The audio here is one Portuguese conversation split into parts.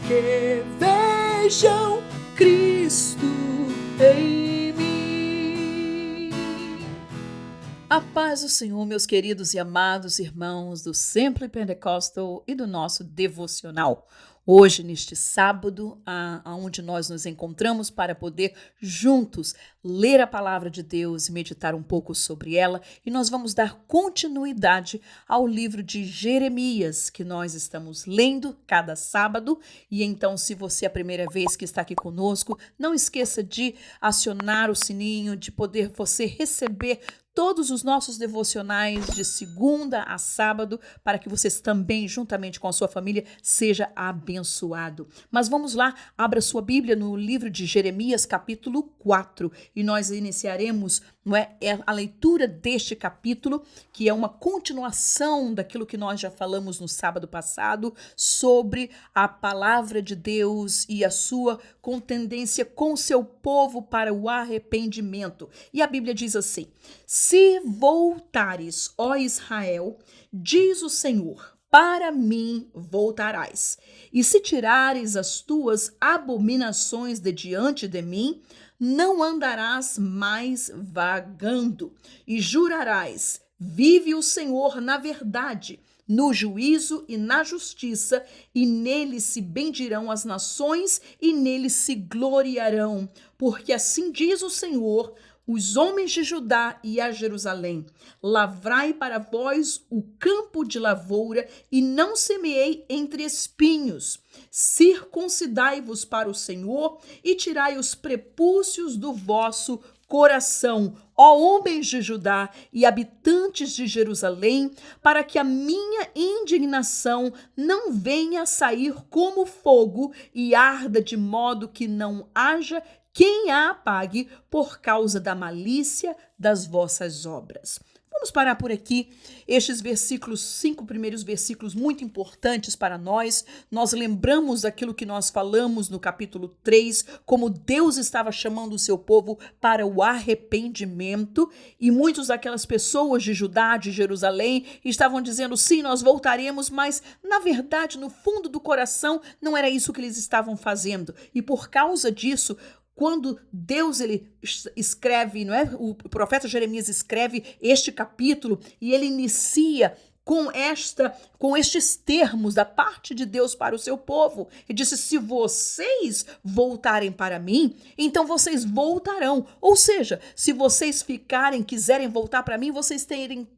que vejam Cristo em mim. A paz do Senhor, meus queridos e amados irmãos do Sempre Pentecostal e do nosso devocional. Hoje, neste sábado, onde nós nos encontramos para poder juntos ler a palavra de Deus e meditar um pouco sobre ela, e nós vamos dar continuidade ao livro de Jeremias, que nós estamos lendo cada sábado. E então, se você é a primeira vez que está aqui conosco, não esqueça de acionar o sininho, de poder você receber todos os nossos devocionais de segunda a sábado, para que vocês também, juntamente com a sua família, seja abençoado. Mas vamos lá, abra sua Bíblia no livro de Jeremias, capítulo 4, e nós iniciaremos a leitura deste capítulo, que é uma continuação daquilo que nós já falamos no sábado passado, sobre a palavra de Deus e a sua contendência com o seu povo para o arrependimento. E a Bíblia diz assim: se voltares, ó Israel, diz o Senhor, para mim voltarás. E se tirares as tuas abominações de diante de mim, não andarás mais vagando. E jurarás, vive o Senhor na verdade, no juízo e na justiça, e nele se bendirão as nações, e nele se gloriarão. Porque assim diz o Senhor: os homens de Judá e a Jerusalém, lavrai para vós o campo de lavoura e não semeei entre espinhos. Circuncidai-vos para o Senhor e tirai os prepúcios do vosso coração, ó homens de Judá e habitantes de Jerusalém, para que a minha indignação não venha a sair como fogo e arda de modo que não haja quem a apague por causa da malícia das vossas obras. Vamos parar por aqui. Estes versículos, 5 primeiros versículos, muito importantes para nós. Nós lembramos daquilo que nós falamos no capítulo 3, como Deus estava chamando o seu povo para o arrependimento, e muitas daquelas pessoas de Judá, de Jerusalém, estavam dizendo: sim, nós voltaremos, mas na verdade, no fundo do coração, não era isso que eles estavam fazendo. E por causa disso, quando Deus ele escreve, o profeta Jeremias escreve este capítulo, e ele inicia com estes termos da parte de Deus para o seu povo. Ele disse: se vocês voltarem para mim, então vocês voltarão. Ou seja, se vocês quiserem voltar para mim, vocês terem que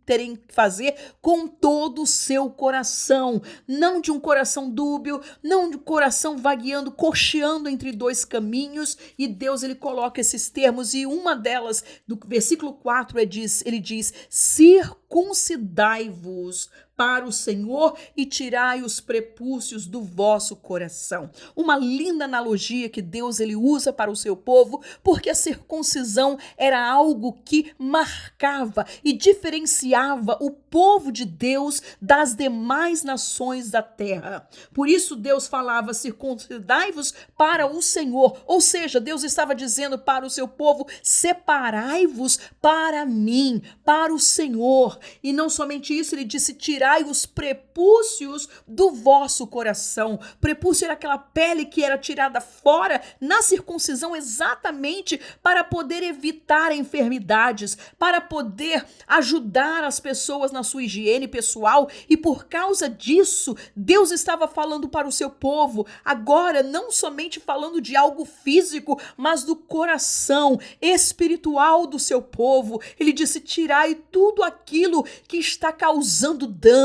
fazer com todo o seu coração, não de um coração dúbio, não de um coração vagueando, cocheando entre dois caminhos. E Deus ele coloca esses termos, e uma delas, do versículo 4, ele diz: circuncidai-vos para o Senhor e tirai os prepúcios do vosso coração. Uma linda analogia que Deus ele usa para o seu povo, porque a circuncisão era algo que marcava e diferenciava o povo de Deus das demais nações da terra. Por isso Deus falava: circuncidai-vos para o Senhor. Ou seja, Deus estava dizendo para o seu povo: separai-vos para mim, para o Senhor. E não somente isso, ele disse: tirai os prepúcios do vosso coração. Prepúcio era aquela pele que era tirada fora na circuncisão, exatamente para poder evitar enfermidades, para poder ajudar as pessoas na sua higiene pessoal. E por causa disso, Deus estava falando para o seu povo, agora não somente falando de algo físico, mas do coração espiritual do seu povo. Ele disse: tirai tudo aquilo que está causando dano,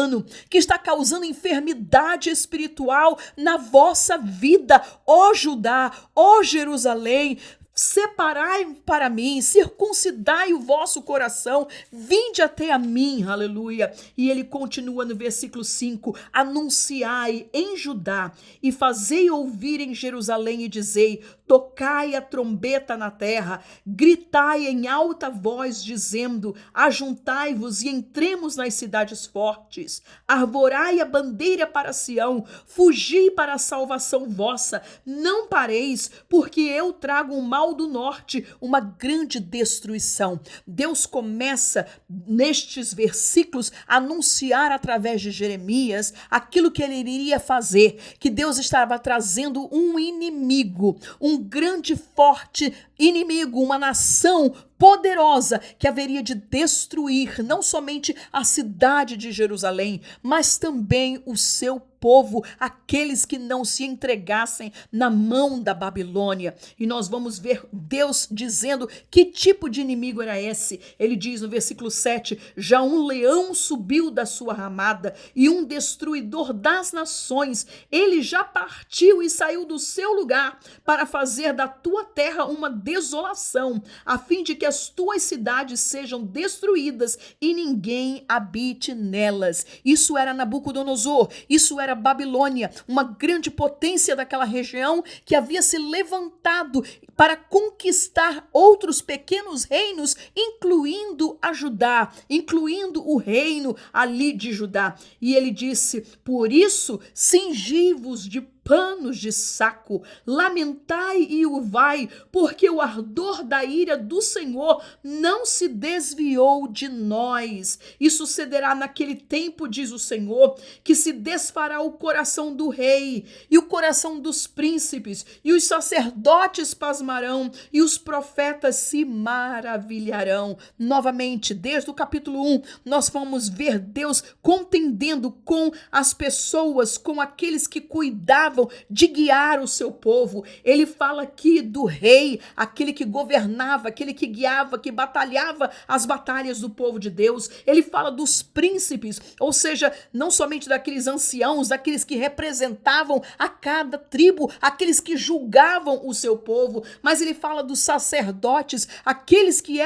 que está causando enfermidade espiritual na vossa vida, ó Judá, ó Jerusalém. Separai para mim, circuncidai o vosso coração, vinde até a mim, aleluia. E ele continua no versículo 5, anunciai em Judá e fazei ouvir em Jerusalém e dizei, tocai a trombeta na terra, gritai em alta voz dizendo, ajuntai-vos e entremos nas cidades fortes, arvorai a bandeira para Sião, fugi para a salvação vossa, não pareis, porque eu trago um mal mal do norte, uma grande destruição. Deus começa nestes versículos a anunciar através de Jeremias aquilo que ele iria fazer, que Deus estava trazendo um inimigo, um grande, forte inimigo, uma nação poderosa que haveria de destruir não somente a cidade de Jerusalém, mas também o seu povo, aqueles que não se entregassem na mão da Babilônia. E nós vamos ver Deus dizendo que tipo de inimigo era esse. Ele diz no versículo 7, já um leão subiu da sua ramada e um destruidor das nações, ele já partiu e saiu do seu lugar para fazer da tua terra uma desolação, a fim de que as tuas cidades sejam destruídas e ninguém habite nelas. Isso era Nabucodonosor, isso era Babilônia, uma grande potência daquela região que havia se levantado para conquistar outros pequenos reinos, incluindo a Judá, incluindo o reino ali de Judá. E ele disse, por isso, cingi-vos de panos de saco, lamentai e uivai, porque o ardor da ira do Senhor não se desviou de nós. E sucederá naquele tempo, diz o Senhor, que se desfará o coração do rei e o coração dos príncipes, e os sacerdotes pasmarão, e os profetas se maravilharão. Novamente, desde o capítulo 1, nós vamos ver Deus contendendo com as pessoas, com aqueles que cuidavam de guiar o seu povo. Ele fala aqui do rei, aquele que governava, aquele que guiava, que batalhava as batalhas do povo de Deus. Ele fala dos príncipes, ou seja, não somente daqueles anciãos, daqueles que representavam a cada tribo, aqueles que julgavam o seu povo, mas ele fala dos sacerdotes, aqueles que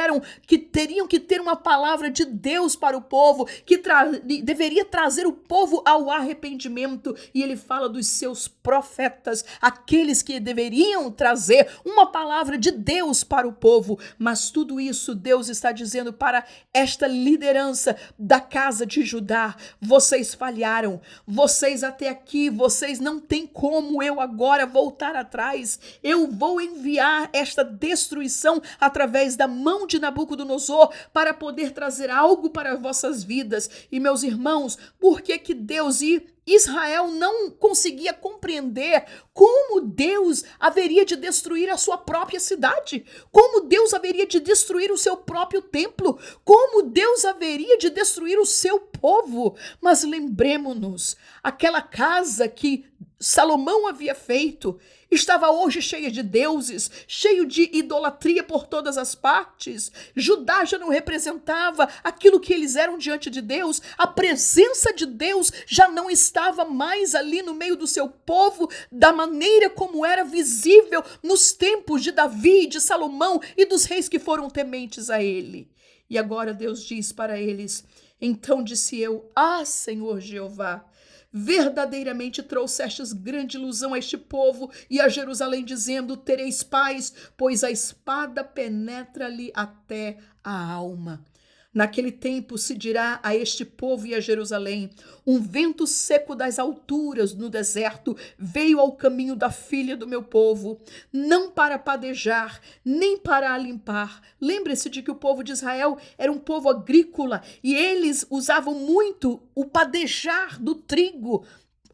teriam que ter uma palavra de Deus para o povo, que deveria trazer o povo ao arrependimento, e ele fala dos seus profetas, aqueles que deveriam trazer uma palavra de Deus para o povo. Mas tudo isso Deus está dizendo para esta liderança da casa de Judá: vocês falharam, vocês até aqui, vocês não têm como eu agora voltar atrás. Eu vou enviar esta destruição através da mão de Nabucodonosor para poder trazer algo para vossas vidas. E meus irmãos, por que Deus e Israel não conseguia compreender como Deus haveria de destruir a sua própria cidade, como Deus haveria de destruir o seu próprio templo, como Deus haveria de destruir o seu povo? Mas lembremos-nos, aquela casa que Salomão havia feito estava hoje cheia de deuses, cheio de idolatria por todas as partes. Judá já não representava aquilo que eles eram diante de Deus. A presença de Deus já não estava mais ali no meio do seu povo da maneira como era visível nos tempos de Davi, de Salomão e dos reis que foram tementes a ele. E agora Deus diz para eles: então disse eu, Senhor Jeová, verdadeiramente trouxestes grande ilusão a este povo e a Jerusalém, dizendo: tereis paz, pois a espada penetra-lhe até a alma. Naquele tempo se dirá a este povo e a Jerusalém: um vento seco das alturas no deserto veio ao caminho da filha do meu povo, não para padejar, nem para a limpar. Lembre-se de que o povo de Israel era um povo agrícola e eles usavam muito o padejar do trigo,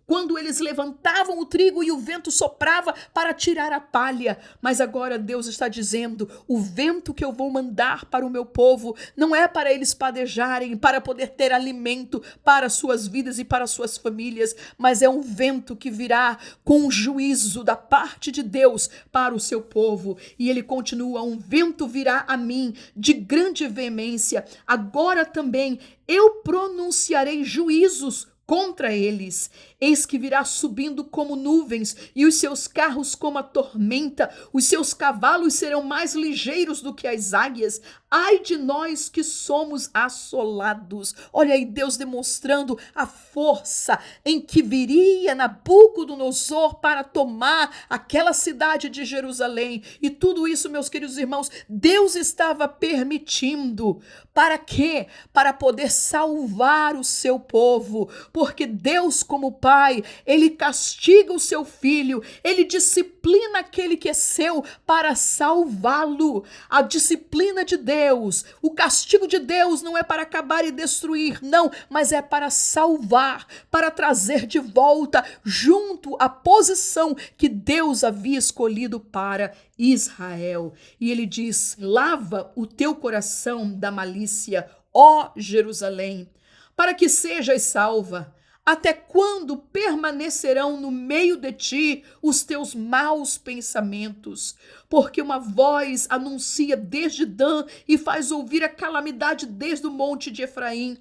quando eles levantavam o trigo e o vento soprava para tirar a palha. Mas agora Deus está dizendo: o vento que eu vou mandar para o meu povo não é para eles padejarem, para poder ter alimento para suas vidas e para suas famílias, mas é um vento que virá com juízo da parte de Deus para o seu povo. E ele continua: um vento virá a mim de grande veemência. Agora também eu pronunciarei juízos contra eles. Eis que virá subindo como nuvens, e os seus carros como a tormenta, os seus cavalos serão mais ligeiros do que as águias, Ai de nós que somos assolados. Olha aí Deus demonstrando a força em que viria Nabucodonosor para tomar aquela cidade de Jerusalém. E tudo isso, meus queridos irmãos, Deus estava permitindo. Para quê? Para poder salvar o seu povo. Porque Deus, como Pai, ele castiga o seu filho, ele disciplina aquele que é seu para salvá-lo. A disciplina de Deus, o castigo de Deus não é para acabar e destruir, não, mas é para salvar, para trazer de volta junto à posição que Deus havia escolhido para Israel. E ele diz: lava o teu coração da malícia, ó Jerusalém, para que sejas salva. Até quando permanecerão no meio de ti os teus maus pensamentos? Porque uma voz anuncia desde Dan e faz ouvir a calamidade desde o monte de Efraim.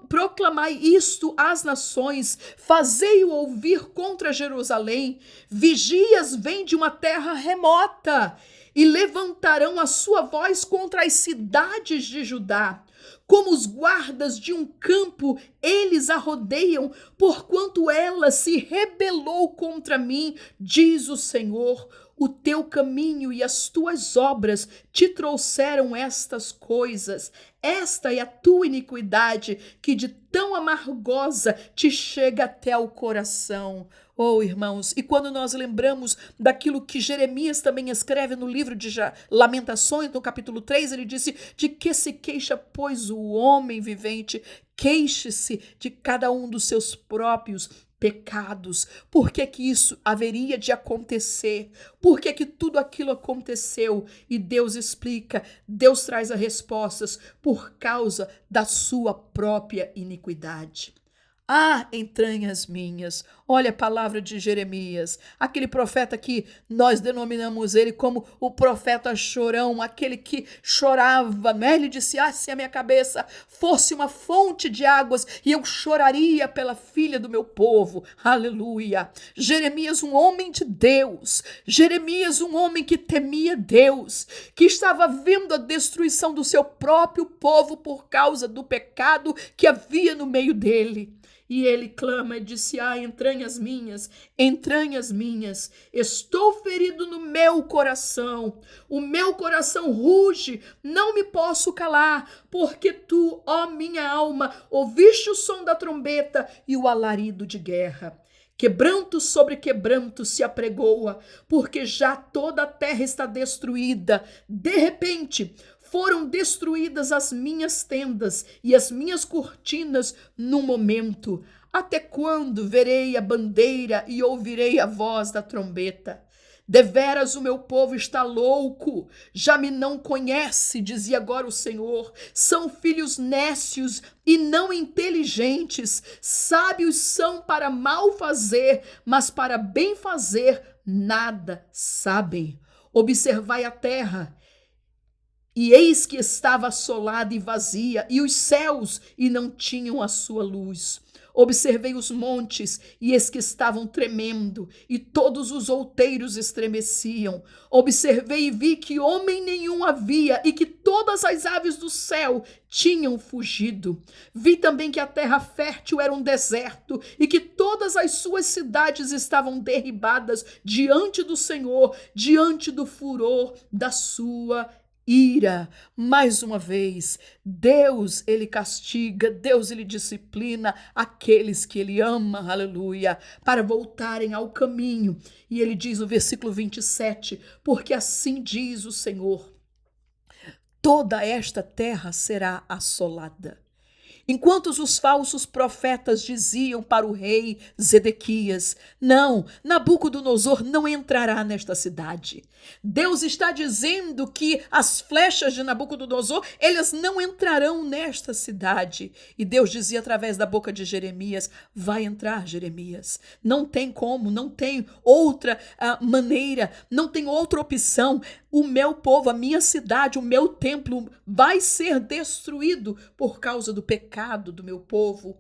Proclamai isto às nações, fazei-o ouvir contra Jerusalém. Vigias vêm de uma terra remota e levantarão a sua voz contra as cidades de Judá. Como os guardas de um campo, eles a rodeiam, porquanto ela se rebelou contra mim, diz o Senhor. O teu caminho e as tuas obras te trouxeram estas coisas. Esta é a tua iniquidade, que de tão amargosa te chega até o coração. Oh, irmãos, e quando nós lembramos daquilo que Jeremias também escreve no livro de Lamentações, no capítulo 3, ele disse: de que se queixa, pois, o homem vivente? Queixe-se de cada um dos seus próprios pecados. Por que que isso haveria de acontecer? Por que que tudo aquilo aconteceu? E Deus explica, Deus traz as respostas por causa da sua própria iniquidade. Ah, entranhas minhas, olha a palavra de Jeremias, aquele profeta que nós denominamos ele como o profeta chorão, aquele que chorava, né? Ele disse: ah, se a minha cabeça fosse uma fonte de águas e eu choraria pela filha do meu povo, aleluia. Jeremias, um homem de Deus, Jeremias, um homem que temia Deus, que estava vendo a destruição do seu próprio povo por causa do pecado que havia no meio dele. E ele clama e disse: ah, entranhas minhas, estou ferido no meu coração, o meu coração ruge, não me posso calar, porque tu, ó minha alma, ouviste o som da trombeta e o alarido de guerra. Quebranto sobre quebranto se apregoa, porque já toda a terra está destruída. De repente, foram destruídas as minhas tendas e as minhas cortinas num momento. Até quando verei a bandeira e ouvirei a voz da trombeta? Deveras o meu povo está louco, já me não conhece, dizia agora o Senhor. São filhos nécios e não inteligentes, sábios são para mal fazer, mas para bem fazer nada sabem. Observai a terra, e eis que estava assolada e vazia, e os céus, e não tinham a sua luz. Observei os montes, e eis que estavam tremendo, e todos os outeiros estremeciam. Observei e vi que homem nenhum havia, e que todas as aves do céu tinham fugido. Vi também que a terra fértil era um deserto, e que todas as suas cidades estavam derribadas diante do Senhor, diante do furor da sua ira. Mais uma vez, Deus, ele castiga, Deus, ele disciplina aqueles que ele ama, aleluia, para voltarem ao caminho. E ele diz no versículo 27, porque assim diz o Senhor: toda esta terra será assolada. Enquanto os falsos profetas diziam para o rei Zedequias: não, Nabucodonosor não entrará nesta cidade. Deus está dizendo que as flechas de Nabucodonosor, elas não entrarão nesta cidade. E Deus dizia através da boca de Jeremias: vai entrar, Jeremias. Não tem como, não tem outra maneira, não tem outra opção. O meu povo, a minha cidade, o meu templo vai ser destruído por causa do pecado do meu povo.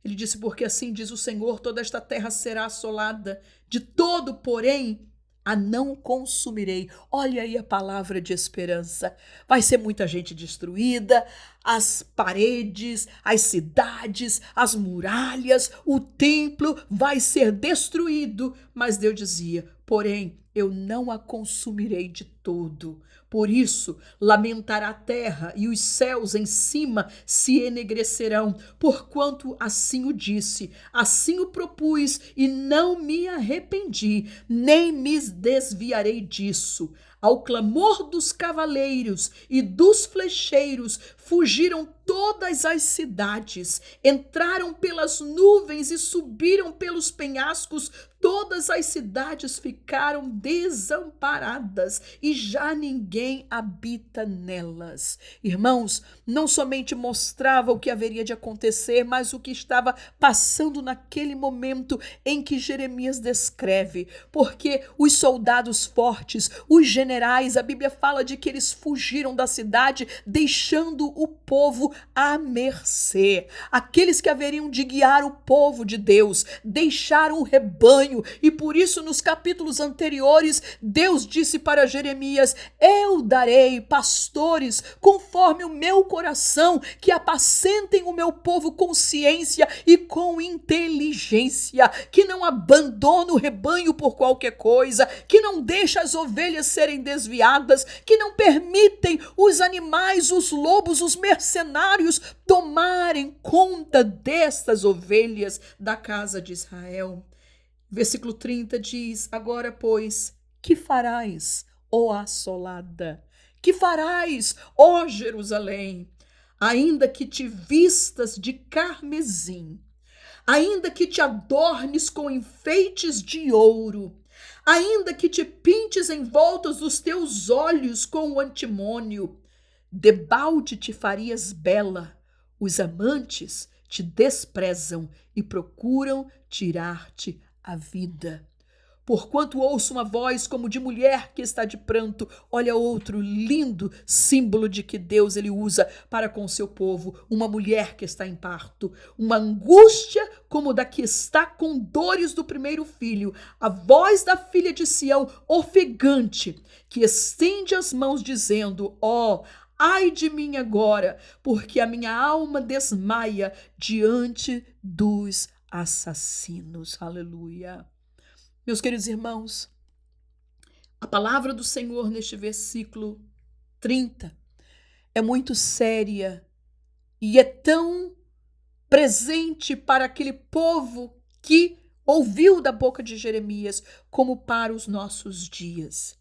Ele disse: porque assim diz o Senhor, toda esta terra será assolada. De todo, porém, a não consumirei. Olha aí a palavra de esperança. Vai ser muita gente destruída, as paredes, as cidades, as muralhas, o templo vai ser destruído. Mas Deus dizia, porém, eu não a consumirei de todo. Por isso, lamentará a terra e os céus em cima se enegrecerão, porquanto assim o disse, assim o propus e não me arrependi, nem me desviarei disso. Ao clamor dos cavaleiros e dos flecheiros fugiram todas as cidades, entraram pelas nuvens e subiram pelos penhascos, todas as cidades ficaram desamparadas e já ninguém habita nelas. Irmãos, não somente mostrava o que haveria de acontecer, mas o que estava passando naquele momento em que Jeremias descreve, porque os soldados fortes, os generais, a Bíblia fala de que eles fugiram da cidade, deixando o povo à mercê. Aqueles que haveriam de guiar o povo de Deus, deixaram o rebanho, e por isso nos capítulos anteriores, Deus disse para Jeremias, eu darei pastores conforme o meu coração, que apacentem o meu povo com ciência e com inteligência, que não abandona o rebanho por qualquer coisa, que não deixa as ovelhas serem desviadas, que não permitem os animais, os lobos, os mercenários tomarem conta destas ovelhas da casa de Israel. Versículo 30 diz, agora, pois, que farás, ó assolada? Que farás, ó Jerusalém? Ainda que te vistas de carmesim, ainda que te adornes com enfeites de ouro, ainda que te pintes em voltas os teus olhos com o antimônio, debalde te farias bela, os amantes te desprezam e procuram tirar-te a vida. Porquanto ouço uma voz como de mulher que está de pranto, olha outro lindo símbolo de que Deus ele usa para com o seu povo, uma mulher que está em parto, uma angústia como da que está com dores do primeiro filho, a voz da filha de Sião, ofegante, que estende as mãos dizendo, ó, ai de mim agora, porque a minha alma desmaia diante dos assassinos. Aleluia. Meus queridos irmãos, a palavra do Senhor neste versículo 30 é muito séria e é tão presente para aquele povo que ouviu da boca de Jeremias como para os nossos dias.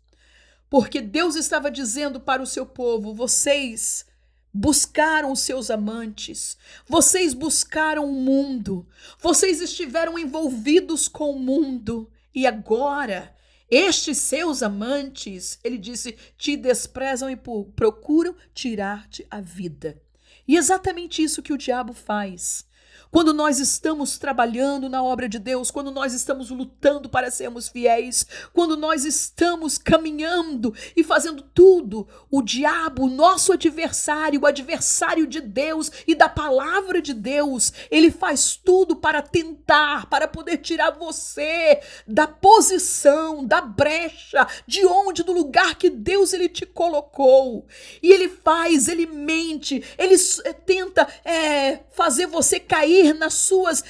Porque Deus estava dizendo para o seu povo, vocês buscaram os seus amantes, vocês buscaram o mundo, vocês estiveram envolvidos com o mundo e agora estes seus amantes, ele disse, te desprezam e procuram tirar-te a vida. E é exatamente isso que o diabo faz. Quando nós estamos trabalhando na obra de Deus, quando nós estamos lutando para sermos fiéis, quando nós estamos caminhando e fazendo tudo, o diabo, o nosso adversário, o adversário de Deus e da palavra de Deus, ele faz tudo para tentar, para poder tirar você da posição, da brecha, de onde, do lugar que Deus ele te colocou. E ele faz, ele mente, ele tenta fazer você cair nas suas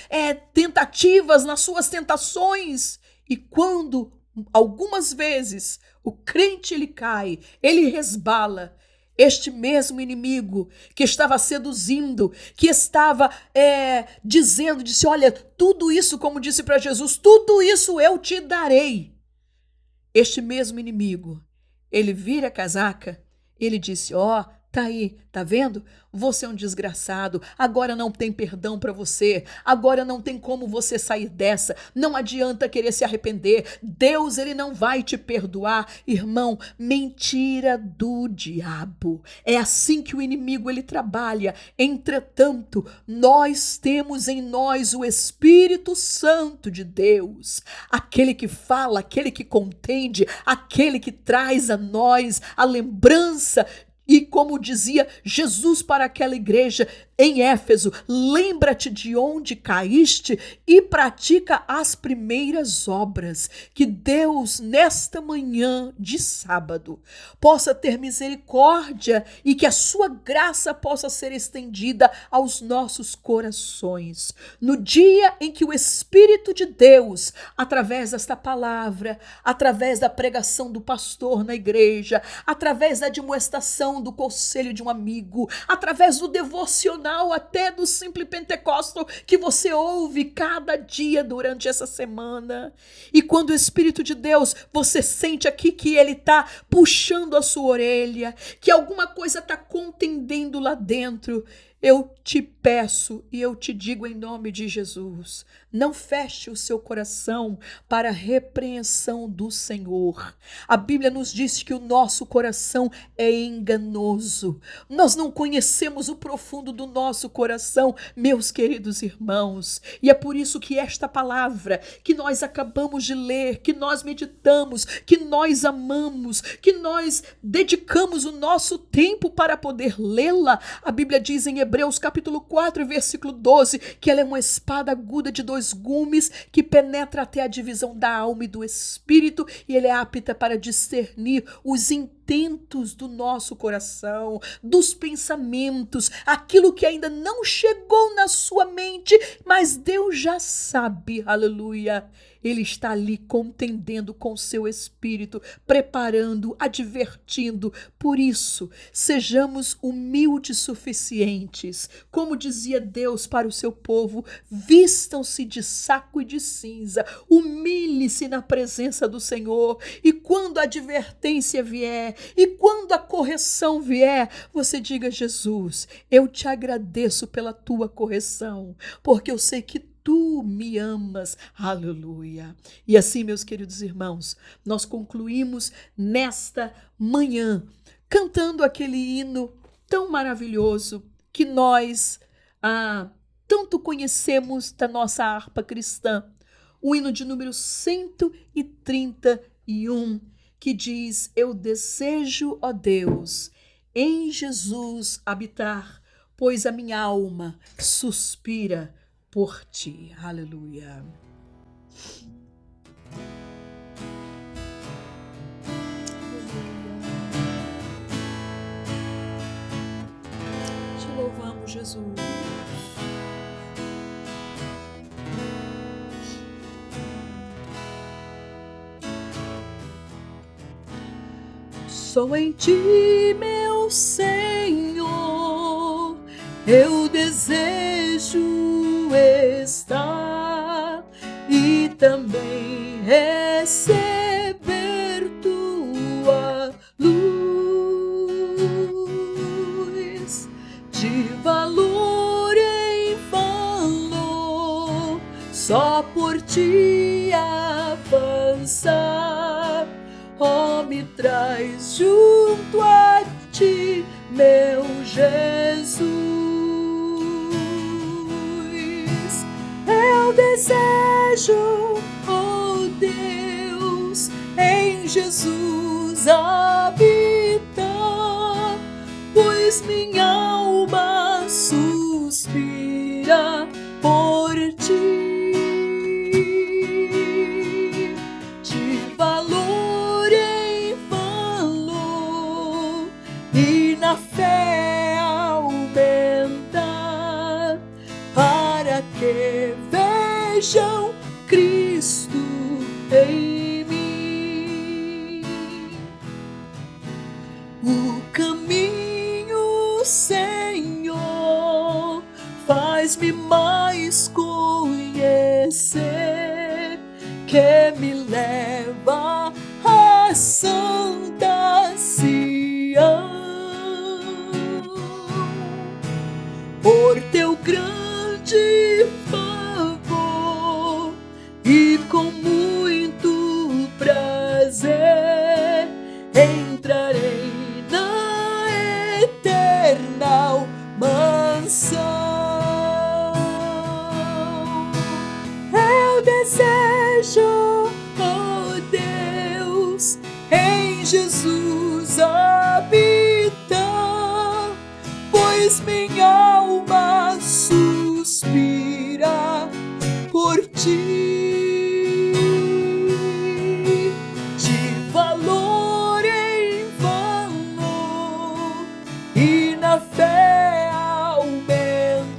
tentativas, nas suas tentações. E quando algumas vezes o crente ele cai, ele resbala, este mesmo inimigo que estava seduzindo, que estava dizendo, disse, olha, tudo isso, como disse para Jesus, tudo isso eu te darei. Este mesmo inimigo, ele vira a casaca, ele disse, ó, tá aí, tá vendo? Você é um desgraçado, agora não tem perdão para você, agora não tem como você sair dessa, não adianta querer se arrepender, Deus ele não vai te perdoar. Irmão, mentira do diabo, é assim que o inimigo ele trabalha. Entretanto, nós temos em nós o Espírito Santo de Deus, aquele que fala, aquele que contende, aquele que traz a nós a lembrança. E como dizia Jesus para aquela igreja, em Éfeso, lembra-te de onde caíste e pratica as primeiras obras. Que Deus, nesta manhã de sábado, possa ter misericórdia e que a sua graça possa ser estendida aos nossos corações. No dia em que o Espírito de Deus, através desta palavra, através da pregação do pastor na igreja, através da admoestação do conselho de um amigo, através do devocional, até do Simple Pentecostal que você ouve cada dia durante essa semana. E quando o Espírito de Deus, você sente aqui que ele está puxando a sua orelha, que alguma coisa está contendendo lá dentro, eu te peço e eu te digo em nome de Jesus, não feche o seu coração para a repreensão do Senhor. A Bíblia nos diz que o nosso coração é enganoso. Nós não conhecemos o profundo do nosso coração, meus queridos irmãos. E é por isso que esta palavra que nós acabamos de ler, que nós meditamos, que nós amamos, que nós dedicamos o nosso tempo para poder lê-la, a Bíblia diz em Hebreus capítulo 4, versículo 12, que ela é uma espada aguda de 2 gumes que penetra até a divisão da alma e do espírito, e ele é apta para discernir os intentos do nosso coração, dos pensamentos, aquilo que ainda não chegou na sua mente, mas Deus já sabe, aleluia. Ele está ali contendendo com seu espírito, preparando, advertindo. Por isso, sejamos humildes suficientes. Como dizia Deus para o seu povo, vistam-se de saco e de cinza, humilhe-se na presença do Senhor. E quando a advertência vier, e quando a correção vier, você diga: Jesus, eu te agradeço pela tua correção, porque eu sei que tu me amas, aleluia. E assim, meus queridos irmãos, nós concluímos nesta manhã cantando aquele hino tão maravilhoso que nós tanto conhecemos da nossa harpa cristã, o hino de número 131, que diz: eu desejo, ó Deus, em Jesus habitar, pois a minha alma suspira por ti. Aleluia. Te louvamos, Jesus. Só em ti, meu Senhor, eu desejo estar e também receber tua luz, de valor em valor, só por ti avançar. Oh, me traz junto a ti, meu Jesus. Eu desejo, oh Deus, em Jesus habitar, pois minha alma suspira por ti. De valor em valor e na fé aumentar, para que vejam Cristo em mim. O caminho, Senhor, faz-me mais conhecer, que me leva a santa Sião. Por teu grande favor e com muito prazer, entrarei na eterna mansão. Eu desejo, oh Deus, em Jesus habitar, pois minha alma ti, de valor em valor, e na fé aumentar,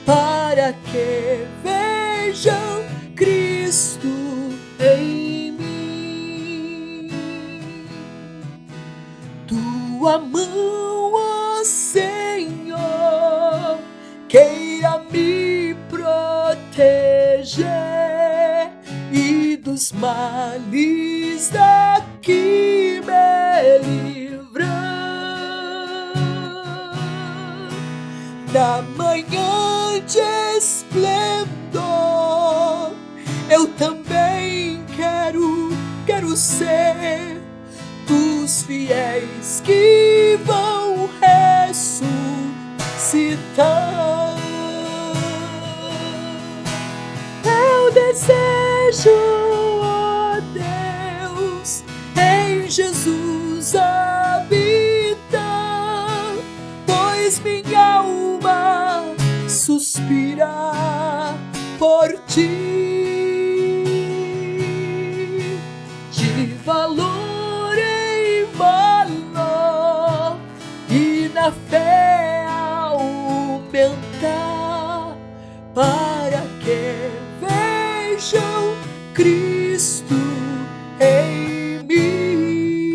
para que vejam Cristo em mim. Tua mão, ó Senhor, queira me proteger e dos males daqui me livrar. Na manhã de esplendor, eu também quero ser dos fiéis que vão ressuscitar. Eu desejo, ó Deus, em Jesus habitar, pois minha alma suspira por ti, de valor em valor, e na fé aumentar, para que vejam Cristo em mim.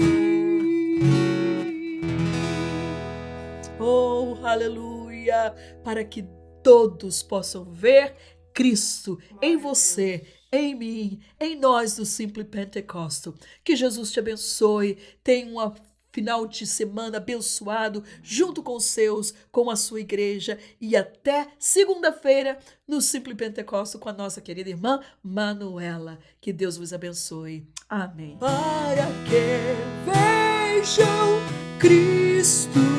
Oh, aleluia! Para que todos possam ver Cristo em você, em mim, em nós do Simply Pentecostal. Que Jesus te abençoe. Tenha uma final de semana abençoado junto com os seus, com a sua igreja, e até segunda-feira no Simply Pentecostal com a nossa querida irmã Manuela. Que Deus vos abençoe. Amém. Para que vejam Cristo